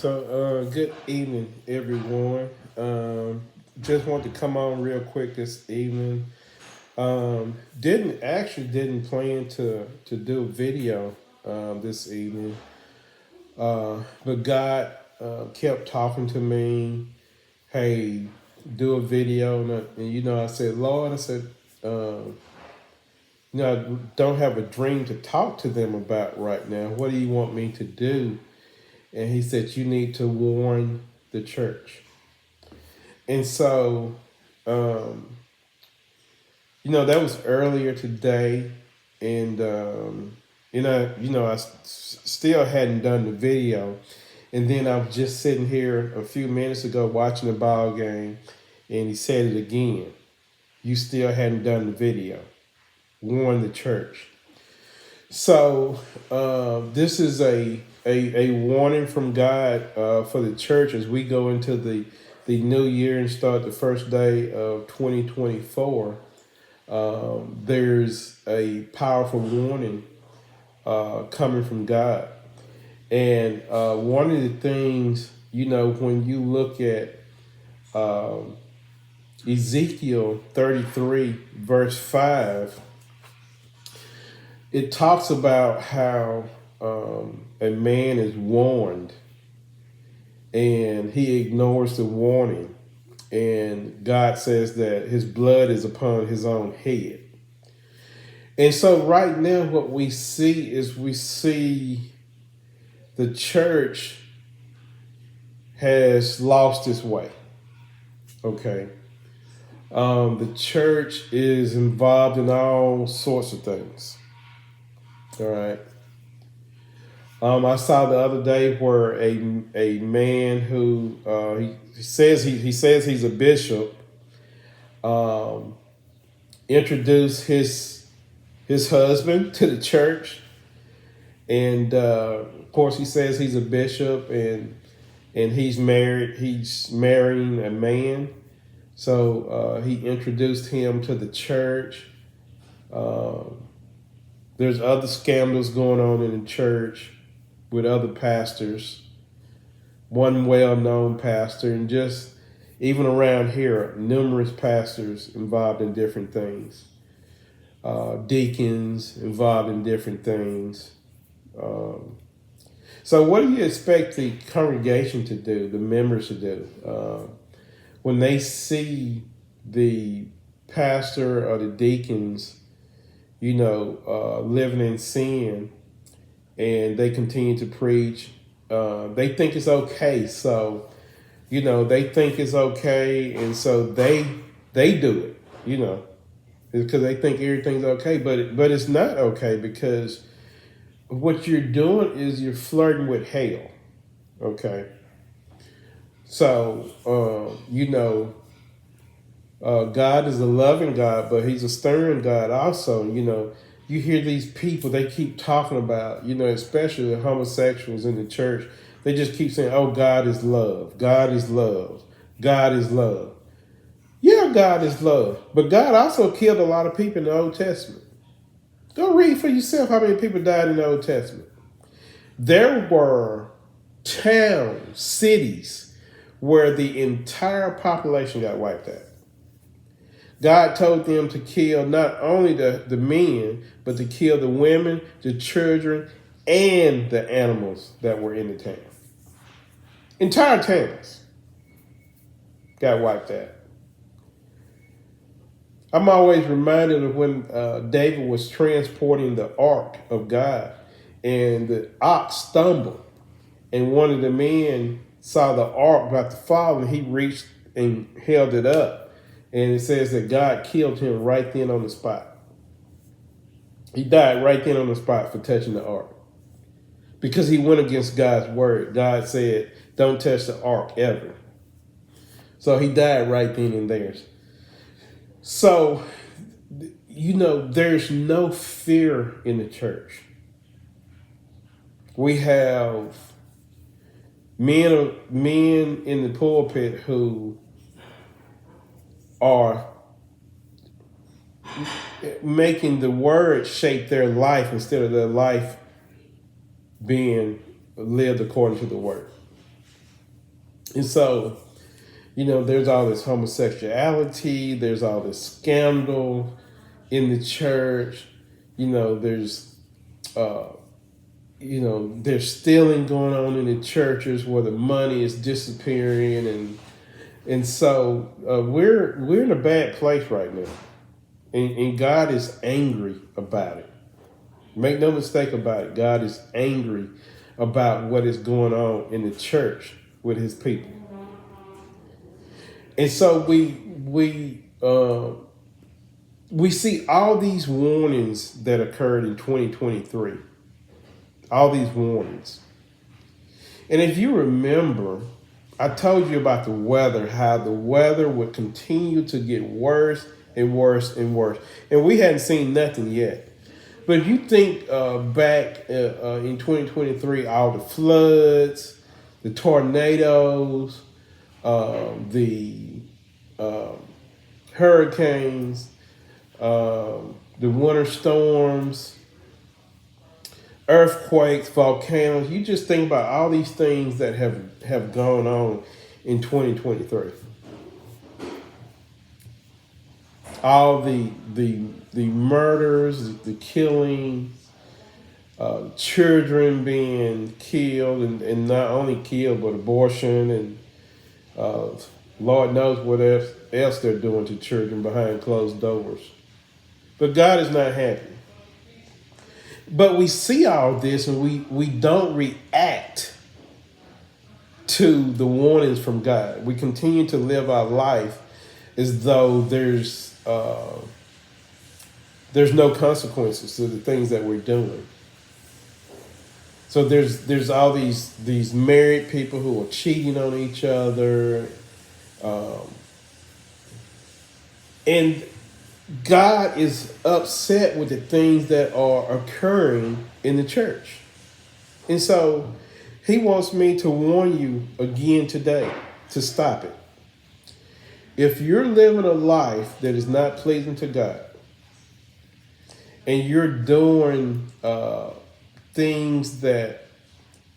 Good evening, everyone. Just want to come on real quick this evening. Didn't plan to do a video this evening, but God kept talking to me. Hey, do a video, and I said, Lord, I said, I don't have a dream to talk to them about right now. What do you want me to do? And He said, you need to warn the church. And so, um, that was earlier today, and still hadn't done the video. And then I was just sitting here a few minutes ago watching the ball game, and he said it again. You still hadn't done the video. Warn the church. So this is a warning from God for the church as we go into the new year and start the first day of 2024. There's a powerful warning coming from God. And one of the things, when you look at Ezekiel 33, verse 5, it talks about how a man is warned and he ignores the warning. And God says that his blood is upon his own head. And so right now what we see the church has lost its way. Okay. The church is involved in all sorts of things. All right. I saw the other day where a man who he says he's a bishop introduced his husband to the church, and of course he says he's a bishop and he's married. He's marrying a man, so he introduced him to the church. There's other scandals going on in the church with other pastors, one well-known pastor, and just even around here, numerous pastors involved in different things, deacons involved in different things. So what do you expect the congregation to do, the members to do, when they see the pastor or the deacons, living in sin, and they continue to preach? They think it's okay. So, they think it's okay. And so they do it, because they think everything's okay, but it's not okay, because what you're doing is you're flirting with hell. Okay. So, God is a loving God, but he's a stern God also. You hear these people, they keep talking about, especially the homosexuals in the church. They just keep saying, oh, God is love. God is love. God is love. Yeah, God is love. But God also killed a lot of people in the Old Testament. Go read for yourself how many people died in the Old Testament. There were towns, cities, where the entire population got wiped out. God told them to kill not only the men, but to kill the women, the children, and the animals that were in the town. Entire towns got wiped out. I'm always reminded of when David was transporting the ark of God, and the ox stumbled, and one of the men saw the ark about to fall, and he reached and held it up. And it says that God killed him right then on the spot. He died right then on the spot for touching the ark, because he went against God's word. God said, don't touch the ark ever. So he died right then and there. So, there's no fear in the church. We have men in the pulpit who are making the word shape their life instead of their life being lived according to the word. And so, there's all this homosexuality, there's all this scandal in the church. There's there's stealing going on in the churches where the money is disappearing, and so we're in a bad place right now, and God is angry about it. Make no mistake about it. God is angry about what is going on in the church with His people, and so we see all these warnings that occurred in 2023. All these warnings. And if you remember, I told you about the weather, how the weather would continue to get worse and worse and worse. And we hadn't seen nothing yet. But if you think back in 2023, all the floods, the tornadoes, the hurricanes, the winter storms, earthquakes, volcanoes. You just think about all these things that have gone on in 2023. All the murders, the killing, children being killed, and not only killed, but abortion, and Lord knows what else they're doing to children behind closed doors. But God is not happy. But we see all this and we don't react to the warnings from God. We continue to live our life as though there's no consequences to the things that we're doing. So there's all these married people who are cheating on each other, and God is upset with the things that are occurring in the church. And so He wants me to warn you again today to stop it. If you're living a life that is not pleasing to God, and you're doing things that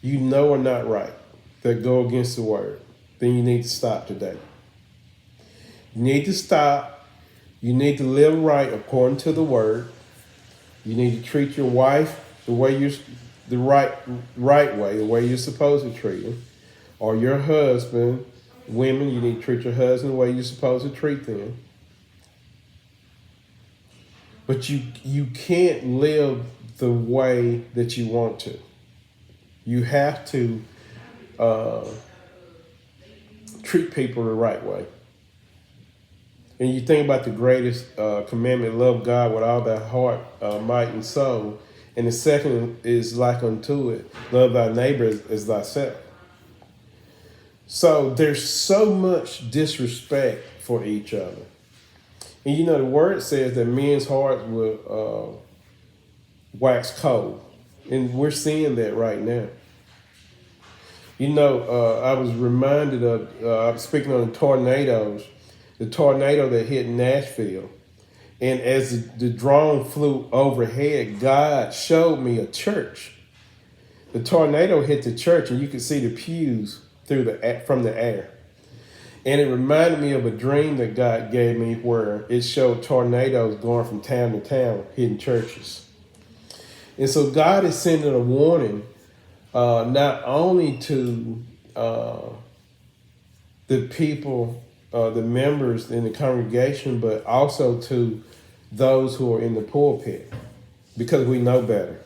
you know are not right, that go against the word, then you need to stop today. You need to stop. You need to live right according to the word. You need to treat your wife the right way, the way you're supposed to treat him. Or your husband, women, you need to treat your husband the way you're supposed to treat them. But you can't live the way that you want to. You have to treat people the right way. And you think about the greatest commandment, love God with all thy heart, might, and soul. And the second is like unto it, love thy neighbor as thyself. So there's so much disrespect for each other. And the word says that men's hearts will wax cold. And we're seeing that right now. I was reminded of, speaking on the tornado that hit Nashville. And as the drone flew overhead, God showed me a church. The tornado hit the church, and you could see the pews from the air. And it reminded me of a dream that God gave me where it showed tornadoes going from town to town, hitting churches. And so God is sending a warning not only to the people, the members in the congregation, but also to those who are in the pulpit, because we know better.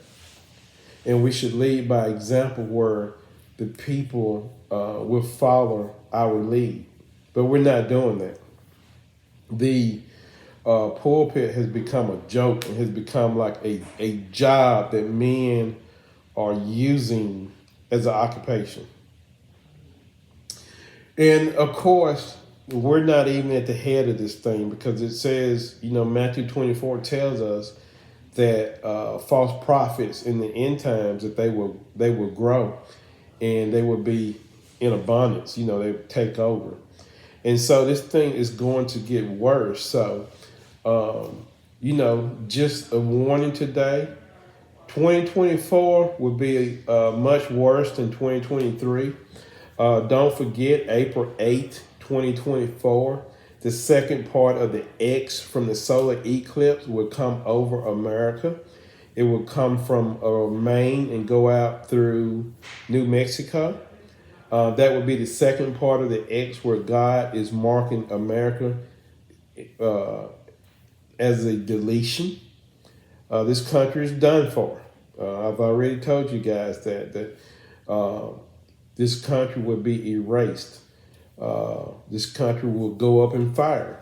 And we should lead by example where the people will follow our lead. But we're not doing that. The pulpit has become a joke and has become like a job that men are using as an occupation. And of course, we're not even at the head of this thing, because it says, Matthew 24 tells us that false prophets in the end times, that they will grow and they will be in abundance. They will take over. And so this thing is going to get worse. So, just a warning today. 2024 will be much worse than 2023. Don't forget, April 8th, 2024, the second part of the X from the solar eclipse will come over America. It will come from Maine and go out through New Mexico. That would be the second part of the X where God is marking America uh, as a deletion. This country is done for. I've already told you guys that this country will be erased. This country will go up in fire.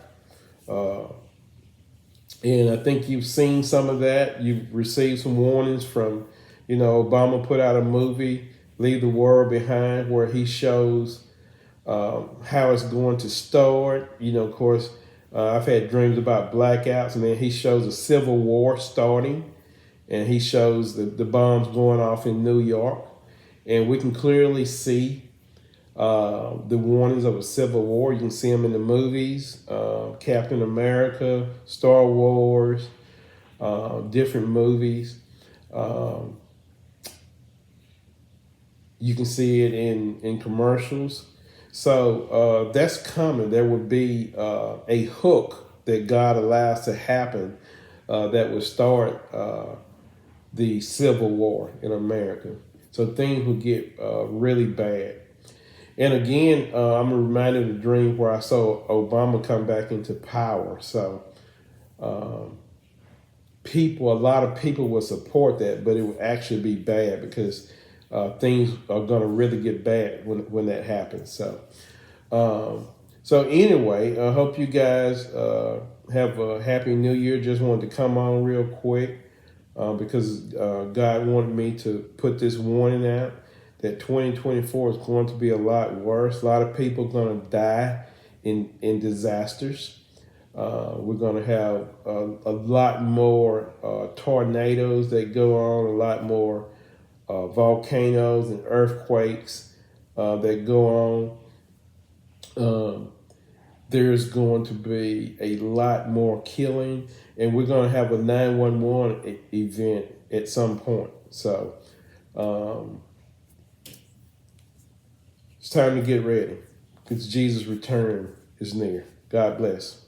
And I think you've seen some of that. You've received some warnings from, Obama put out a movie, Leave the World Behind, where he shows how it's going to start. Of course, I've had dreams about blackouts, and then he shows a civil war starting, and he shows the bombs going off in New York. And we can clearly see the warnings of a civil war. You can see them in the movies, Captain America, Star Wars, different movies. You can see it in commercials. So that's coming. There would be a hook that God allows to happen that would start the Civil War in America. So things would get really bad. And again, I'm reminded of the dream where I saw Obama come back into power. So a lot of people would support that, but it would actually be bad because things are going to really get bad when that happens. So anyway, I hope you guys have a happy new year. Just wanted to come on real quick because God wanted me to put this warning out that 2024 is going to be a lot worse. A lot of people are going to die in disasters. We're going to have a lot more tornadoes that go on, a lot more volcanoes and earthquakes that go on. There's going to be a lot more killing, and we're going to have a 911 event at some point. So it's time to get ready because Jesus' return is near. God bless.